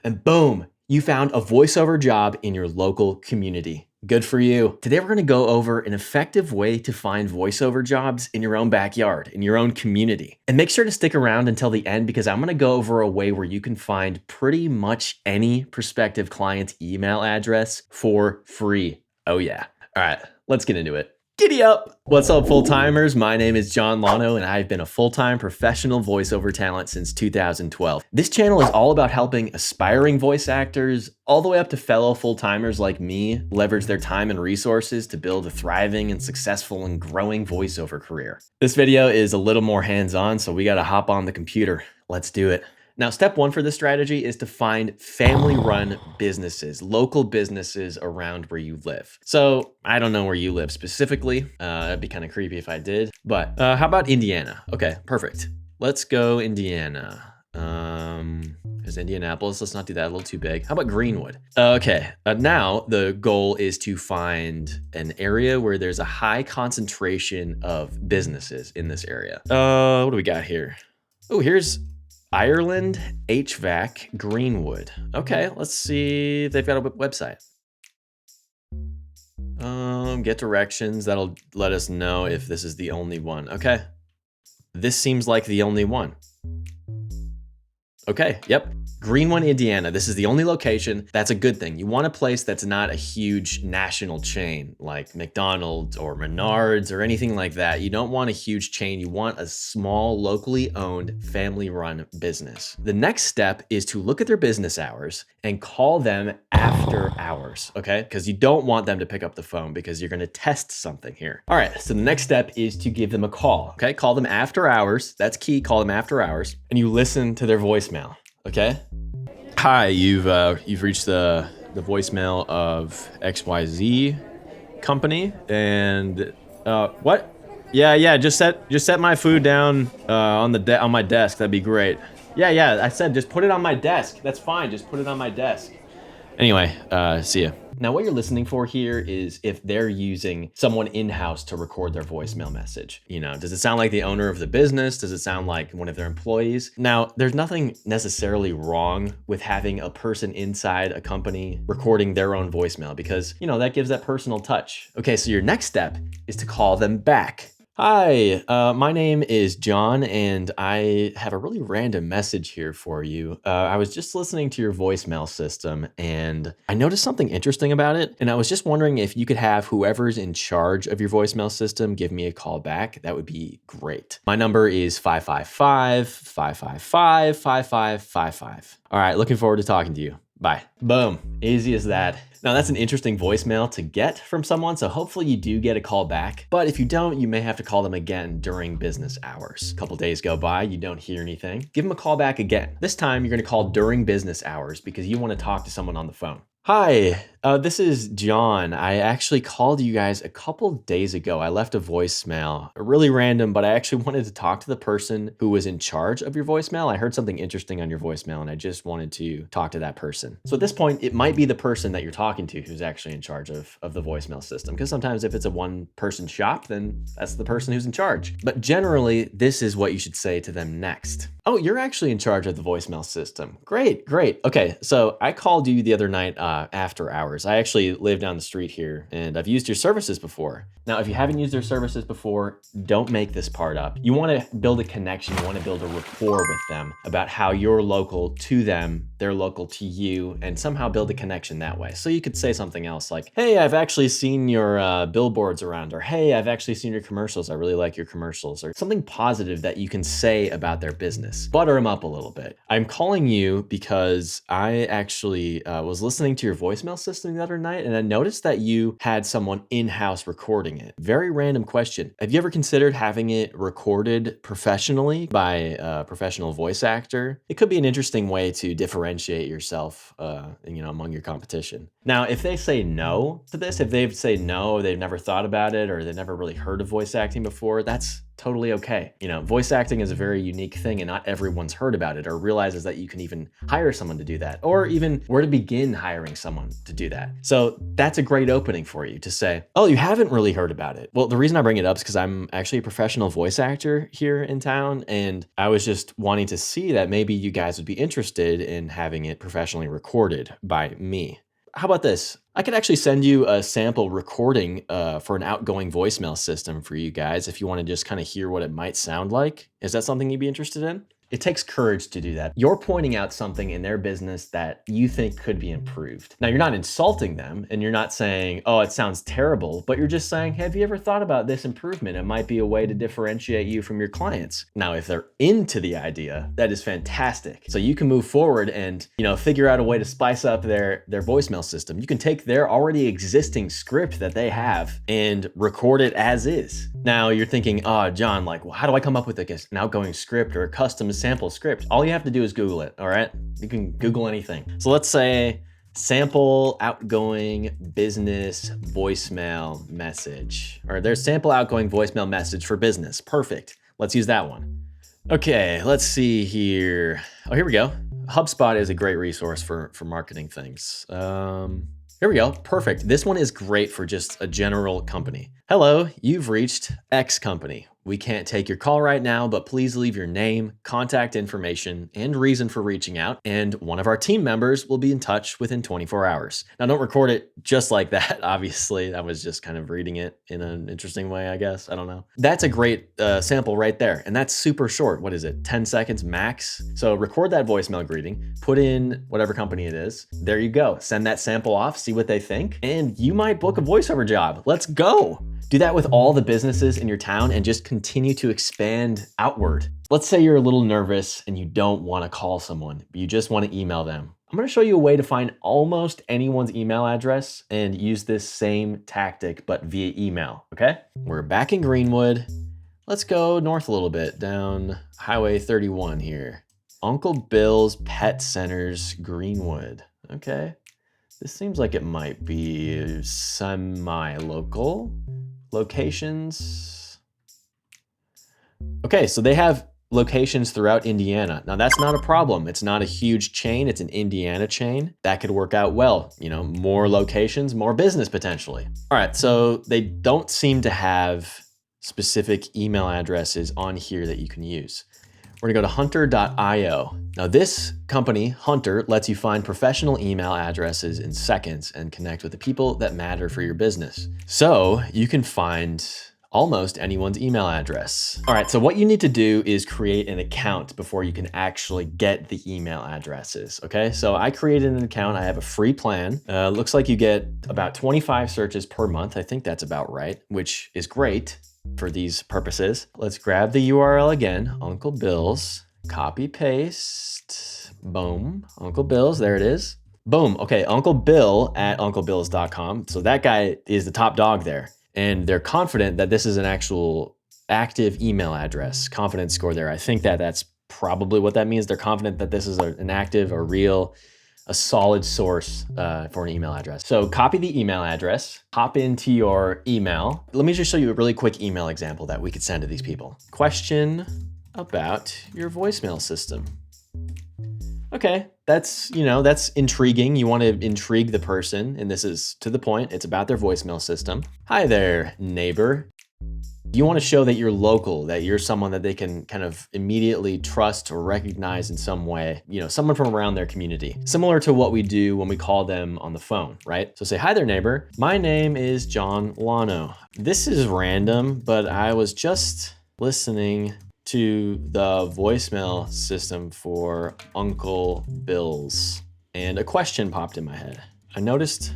and boom, you found a voiceover job in your local community. Good for you. Today, we're gonna go over an effective way to find voiceover jobs in your own backyard, in your own community. And make sure to stick around until the end because I'm gonna go over a way where you can find pretty much any prospective client's email address for free. Oh yeah. All right, let's get into it. Giddy up! What's up, full-timers? My name is John Lano, and I've been a full-time professional voiceover talent since 2012. This channel is all about helping aspiring voice actors, all the way up to fellow full-timers like me, leverage their time and resources to build a thriving and successful and growing voiceover career. This video is a little more hands-on, so we gotta hop on the computer. Let's do it. Now, step one for this strategy is to find family-run businesses, local businesses around where you live. So I don't know where you live specifically. It'd be kind of creepy if I did, but how about Indiana? Okay, perfect. Let's go Indiana. There's Indianapolis. Let's not do that, a little too big. How about Greenwood? Okay, now the goal is to find an area where there's a high concentration of businesses in this area. What do we got here? Oh, here's Ireland HVAC Greenwood. Okay, let's see if they've got a website. Get directions. That'll let us know if this is the only one. Okay. This seems like the only one. Okay, yep. Greenwood, Indiana. This is the only location. That's a good thing. You want a place that's not a huge national chain like McDonald's or Menards or anything like that. You don't want a huge chain. You want a small, locally owned, family-run business. The next step is to look at their business hours and call them after hours, okay? Because you don't want them to pick up the phone because you're gonna test something here. All right, so the next step is to give them a call, okay? Call them after hours. That's key, call them after hours. And you listen to their voicemail. Okay. Hi, you've reached the voicemail of XYZ company, and what? Yeah. Just set my food down on my desk. That'd be great. Yeah. I said just put it on my desk. That's fine. Just put it on my desk. Anyway, see ya. Now, what you're listening for here is if they're using someone in-house to record their voicemail message. You know, does it sound like the owner of the business? Does it sound like one of their employees? Now, there's nothing necessarily wrong with having a person inside a company recording their own voicemail because, you know, that gives that personal touch. Okay, so your next step is to call them back. Hi, my name is John, and I have a really random message here for you. I was just listening to your voicemail system, and I noticed something interesting about it, and I was just wondering if you could have whoever's in charge of your voicemail system give me a call back. That would be great. My number is 555-555-5555. All right, looking forward to talking to you. Bye. Boom. Easy as that. Now that's an interesting voicemail to get from someone, so hopefully you do get a call back. But if you don't, you may have to call them again during business hours. A couple days go by, you don't hear anything. Give them a call back again. This time you're gonna call during business hours because you wanna talk to someone on the phone. Hi, this is John. I actually called you guys a couple days ago. I left a voicemail, really random, but I actually wanted to talk to the person who was in charge of your voicemail. I heard something interesting on your voicemail and I just wanted to talk to that person. So at this point, it might be the person that you're talking to who's actually in charge of the voicemail system. Because sometimes if it's a one-person shop, then that's the person who's in charge. But generally, this is what you should say to them next. Oh, you're actually in charge of the voicemail system. Great. Okay, so I called you the other night after hours. I actually live down the street here and I've used your services before. Now, if you haven't used their services before, don't make this part up. You want to build a connection. You want to build a rapport with them about how you're local to them, they're local to you, and somehow build a connection that way. So you could say something else like, hey, I've actually seen your billboards around, or hey, I've actually seen your commercials. I really like your commercials, or something positive that you can say about their business. Butter them up a little bit. I'm calling you because I actually was listening to your voicemail system the other night and I noticed that you had someone in-house recording it. Very random question. Have you ever considered having it recorded professionally by a professional voice actor? It could be an interesting way to differentiate yourself, among your competition. Now, if they say no to this, if they say no, or they've never thought about it, or they've never really heard of voice acting before, that's totally okay. You know, voice acting is a very unique thing and not everyone's heard about it or realizes that you can even hire someone to do that, or even where to begin hiring someone to do that. So that's a great opening for you to say, oh, you haven't really heard about it. Well, the reason I bring it up is because I'm actually a professional voice actor here in town, and I was just wanting to see that maybe you guys would be interested in having it professionally recorded by me. How about this? I could actually send you a sample recording for an outgoing voicemail system for you guys if you want to just kind of hear what it might sound like. Is that something you'd be interested in? It takes courage to do that. You're pointing out something in their business that you think could be improved. Now, you're not insulting them and you're not saying, oh, it sounds terrible, but you're just saying, have you ever thought about this improvement? It might be a way to differentiate you from your clients. Now, if they're into the idea, that is fantastic. So you can move forward and, figure out a way to spice up their voicemail system. You can take their already existing script that they have and record it as is. Now you're thinking, oh, John, well, how do I come up with an outgoing script or a custom sample script? All you have to do is Google it, all right? You can Google anything. So let's say sample outgoing business voicemail message, or there's sample outgoing voicemail message for business. Perfect. Let's use that one. Okay, let's see here. Oh, here we go. HubSpot is a great resource for marketing things. Here we go. Perfect. This one is great for just a general company. Hello, you've reached X company. We can't take your call right now, but please leave your name, contact information, and reason for reaching out, and one of our team members will be in touch within 24 hours. Now, don't record it just like that, obviously. I was just kind of reading it in an interesting way, I guess. I don't know. That's a great sample right there, and that's super short. What is it, 10 seconds max? So record that voicemail greeting, put in whatever company it is. There you go. Send that sample off, see what they think, and you might book a voiceover job. Let's go. Do that with all the businesses in your town and just continue to expand outward. Let's say you're a little nervous and you don't want to call someone, but you just want to email them. I'm going to show you a way to find almost anyone's email address and use this same tactic, but via email, okay? We're back in Greenwood. Let's go north a little bit, down Highway 31 here. Uncle Bill's Pet Centers, Greenwood. Okay. This seems like it might be semi-local. Locations. Okay, so they have locations throughout Indiana. Now that's not a problem. It's not a huge chain. It's an Indiana chain. That could work out well. More locations, more business potentially. All right, so they don't seem to have specific email addresses on here that you can use. We're gonna go to hunter.io. Now this company, Hunter, lets you find professional email addresses in seconds and connect with the people that matter for your business. So you can find almost anyone's email address. All right, so what you need to do is create an account before you can actually get the email addresses, okay? So I created an account, I have a free plan. Looks like you get about 25 searches per month. I think that's about right, which is great for these purposes. Let's grab the URL again, Uncle Bill's, copy paste, boom, Uncle Bill's, there it is. Boom, okay, Uncle Bill at unclebills.com. So that guy is the top dog there. And they're confident that this is an actual active email address, confidence score there. I think that's probably what that means. They're confident that this is an active, a real, a solid source for an email address. So copy the email address, hop into your email. Let me just show you a really quick email example that we could send to these people. Question about your voicemail system. Okay, that's intriguing. You want to intrigue the person, and this is to the point. It's about their voicemail system. Hi there, neighbor. You want to show that you're local, that you're someone that they can kind of immediately trust or recognize in some way, someone from around their community. Similar to what we do when we call them on the phone, right? So say, hi there, neighbor. My name is John Lano. This is random, but I was just listening to the voicemail system for Uncle Bill's, and a question popped in my head. I noticed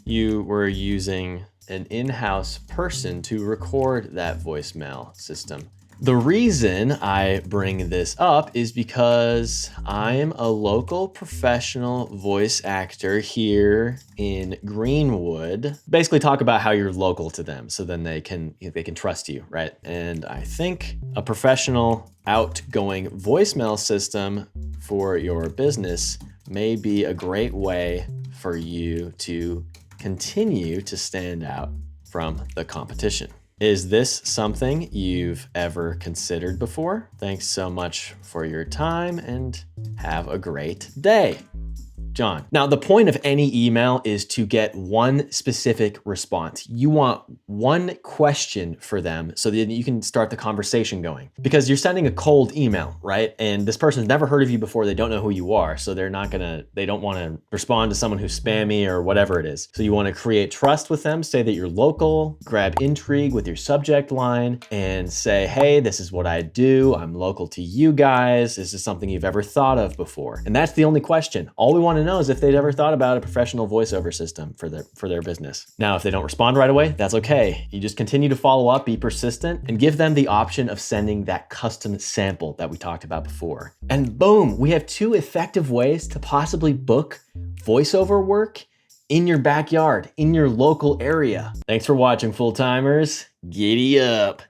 you were using an in-house person to record that voicemail system. The reason I bring this up is because I'm a local professional voice actor here in Greenwood. Basically talk about how you're local to them so then they can trust you, right? And I think a professional outgoing voicemail system for your business may be a great way for you to continue to stand out from the competition. Is this something you've ever considered before? Thanks so much for your time and have a great day. John. Now, the point of any email is to get one specific response. You want one question for them so that you can start the conversation going. Because you're sending a cold email, right? And this person's never heard of you before. They don't know who you are. So they don't want to respond to someone who's spammy or whatever it is. So you want to create trust with them, say that you're local, grab intrigue with your subject line and say, hey, this is what I do. I'm local to you guys. Is this something you've ever thought of before? And that's the only question. All we want to know is if they'd ever thought about a professional voiceover system for their business. Now, if they don't respond right away, that's okay. You just continue to follow up, be persistent, and give them the option of sending that custom sample that we talked about before. And boom, we have 2 effective ways to possibly book voiceover work in your backyard, in your local area. Thanks for watching, full-timers. Giddy up.